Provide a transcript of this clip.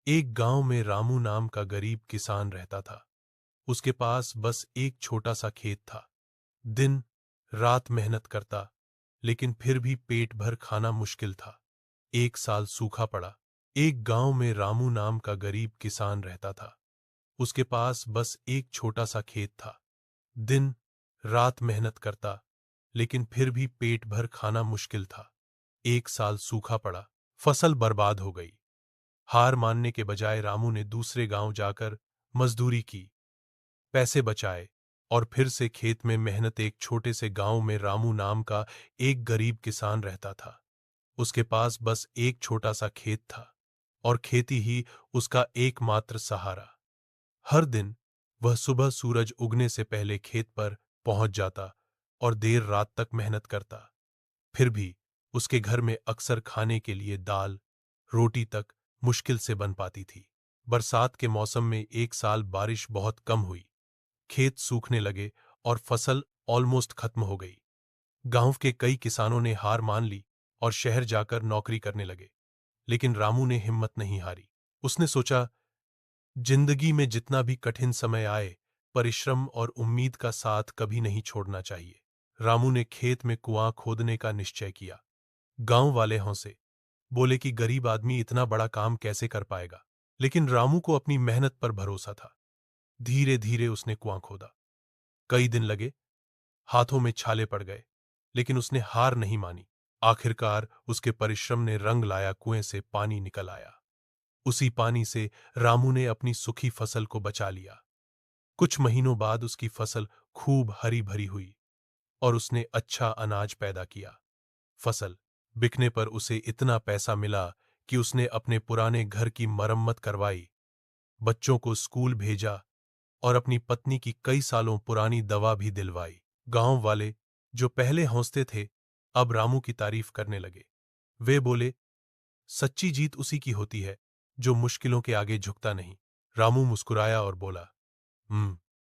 एक गांव में रामू नाम का गरीब किसान रहता था। उसके पास बस एक छोटा सा खेत था। दिन रात मेहनत करता, लेकिन फिर भी पेट भर खाना मुश्किल था। एक साल सूखा पड़ा। एक गांव में रामू नाम का गरीब किसान रहता था। उसके पास बस एक छोटा सा खेत था। दिन रात मेहनत करता, लेकिन फिर भी पेट भर खाना मुश्किल था। एक साल सूखा पड़ा। फसल बर्बाद हो गई। हार मानने के बजाय रामू ने दूसरे गांव जाकर मजदूरी की, पैसे बचाए और फिर से खेत में मेहनत। एक छोटे से गांव में रामू नाम का एक गरीब किसान रहता था। उसके पास बस एक छोटा सा खेत था और खेती ही उसका एकमात्र सहारा। हर दिन वह सुबह सूरज उगने से पहले खेत पर पहुंच जाता और देर रात तक मेहनत करता। फिर भी उसके घर में अक्सर खाने के लिए दाल रोटी तक मुश्किल से बन पाती थी। बरसात के मौसम में एक साल बारिश बहुत कम हुई। खेत सूखने लगे और फसल ऑलमोस्ट खत्म हो गई। गांव के कई किसानों ने हार मान ली और शहर जाकर नौकरी करने लगे। लेकिन रामू ने हिम्मत नहीं हारी। उसने सोचा, जिंदगी में जितना भी कठिन समय आए, परिश्रम और उम्मीद का साथ कभी नहीं छोड़ना चाहिए। रामू ने खेत में कुआं खोदने का निश्चय किया। गांव वाले हंसे, बोले कि गरीब आदमी इतना बड़ा काम कैसे कर पाएगा। लेकिन रामू को अपनी मेहनत पर भरोसा था। धीरे धीरे उसने कुआं खोदा। कई दिन लगे, हाथों में छाले पड़ गए, लेकिन उसने हार नहीं मानी। आखिरकार उसके परिश्रम ने रंग लाया। कुएं से पानी निकल आया। उसी पानी से रामू ने अपनी सूखी फसल को बचा लिया। कुछ महीनों बाद उसकी फसल खूब हरी भरी हुई और उसने अच्छा अनाज पैदा किया। फसल बिकने पर उसे इतना पैसा मिला कि उसने अपने पुराने घर की मरम्मत करवाई, बच्चों को स्कूल भेजा और अपनी पत्नी की कई सालों पुरानी दवा भी दिलवाई। गांव वाले, जो पहले हंसते थे, अब रामू की तारीफ करने लगे। वे बोले, सच्ची जीत उसी की होती है जो मुश्किलों के आगे झुकता नहीं। रामू मुस्कुराया और बोला,